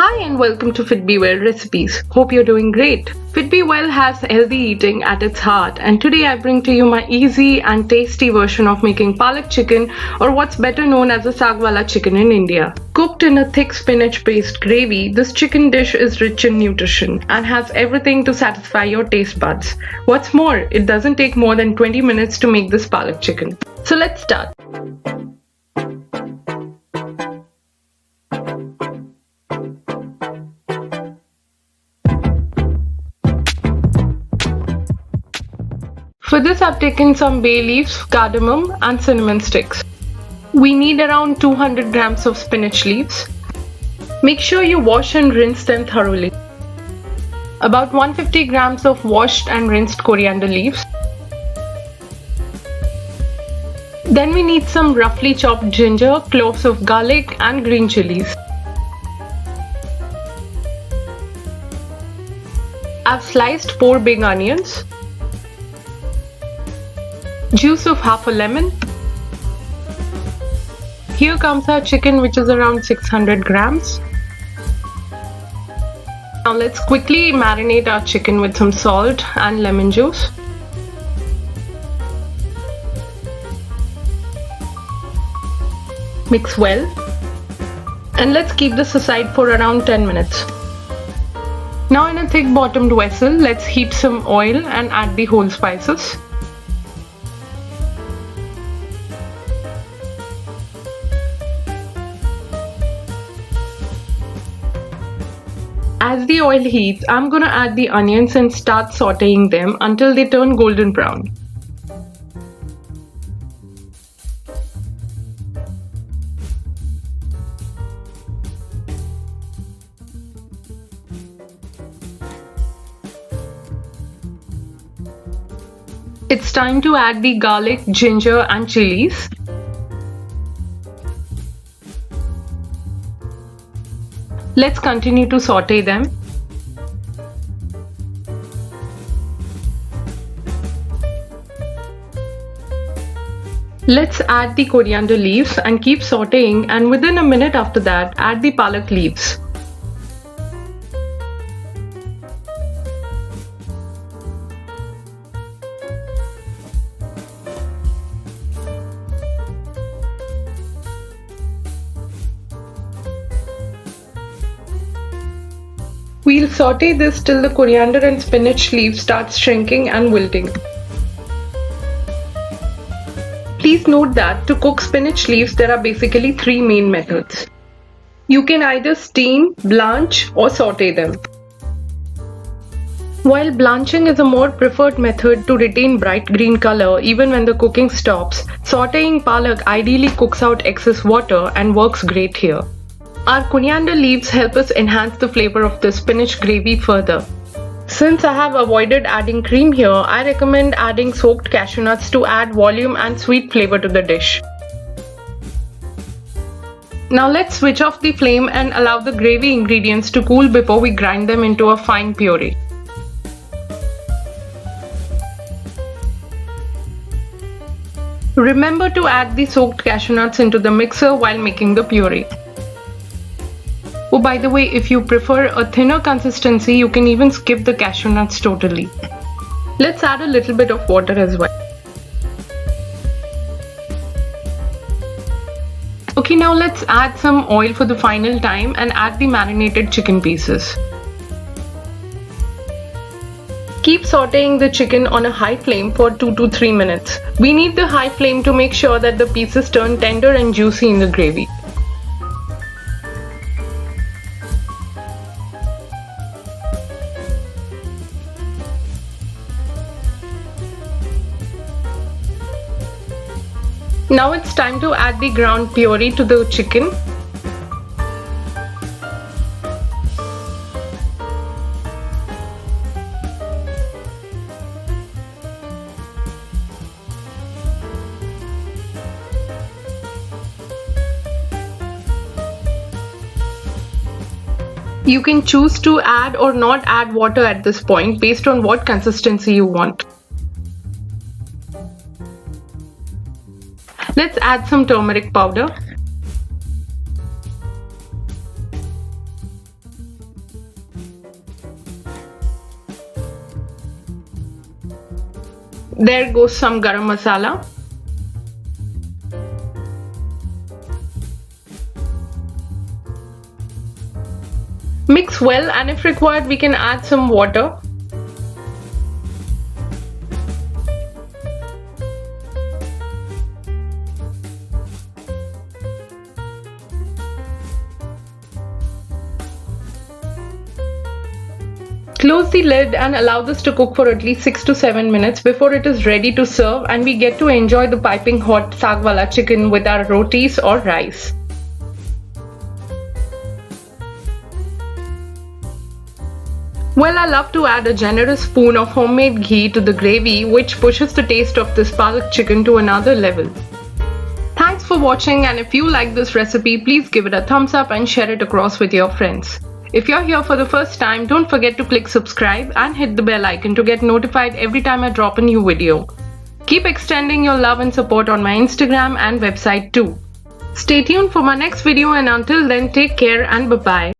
Hi and welcome to FitBeWell Recipes. Hope you're doing great. FitBeWell has healthy eating at its heart, and today I bring to you my easy and tasty version of making Palak Chicken, or what's better known as a Saagwala Chicken in India. Cooked in a thick spinach-based gravy, this chicken dish is rich in nutrition and has everything to satisfy your taste buds. What's more, it doesn't take more than 20 minutes to make this Palak Chicken. So let's start. For this I've taken some bay leaves, cardamom and cinnamon sticks. We need around 200 grams of spinach leaves. Make sure you wash and rinse them thoroughly. About 150 grams of washed and rinsed coriander leaves. Then we need some roughly chopped ginger, cloves of garlic and green chilies. I've sliced 4 big onions. Juice of half a lemon. Here comes our chicken, which is around 600 grams. Now let's quickly marinate our chicken with some salt and lemon juice. Mix well. And let's keep this aside for around 10 minutes. Now in a thick bottomed vessel, let's heat some oil and add the whole spices. As the oil heats, I'm gonna add the onions and start sauteing them until they turn golden brown. It's time to add the garlic, ginger and chilies. Let's continue to saute them. Let's add the coriander leaves and keep sauteing, and within a minute after that, add the palak leaves. We'll saute this till the coriander and spinach leaves start shrinking and wilting. Please note that to cook spinach leaves there are basically 3 main methods. You can either steam, blanch or saute them. While blanching is a more preferred method to retain bright green color even when the cooking stops, sauteing palak ideally cooks out excess water and works great here. Our coriander leaves help us enhance the flavor of the spinach gravy further. Since I have avoided adding cream here, I recommend adding soaked cashew nuts to add volume and sweet flavor to the dish. Now let's switch off the flame and allow the gravy ingredients to cool before we grind them into a fine puree. Remember to add the soaked cashew nuts into the mixer while making the puree. Oh, by the way, if you prefer a thinner consistency, you can even skip the cashew nuts totally. Let's add a little bit of water as well. Okay, now let's add some oil for the final time and add the marinated chicken pieces. Keep sauteing the chicken on a high flame for 2 to 3 minutes. We need the high flame to make sure that the pieces turn tender and juicy in the gravy. Now it's time to add the ground puree to the chicken. You can choose to add or not add water at this point based on what consistency you want. Let's add some turmeric powder. There goes some garam masala. Mix well, and if required we can add some water. Close the lid and allow this to cook for at least 6 to 7 minutes before it is ready to serve, and we get to enjoy the piping hot Saagwala chicken with our rotis or rice. Well, I love to add a generous spoon of homemade ghee to the gravy, which pushes the taste of this Palak chicken to another level. Thanks for watching, and if you like this recipe, please give it a thumbs up and share it across with your friends. If you're here for the first time, don't forget to click subscribe and hit the bell icon to get notified every time I drop a new video. Keep extending your love and support on my Instagram and website too. Stay tuned for my next video, and until then, take care and bye-bye.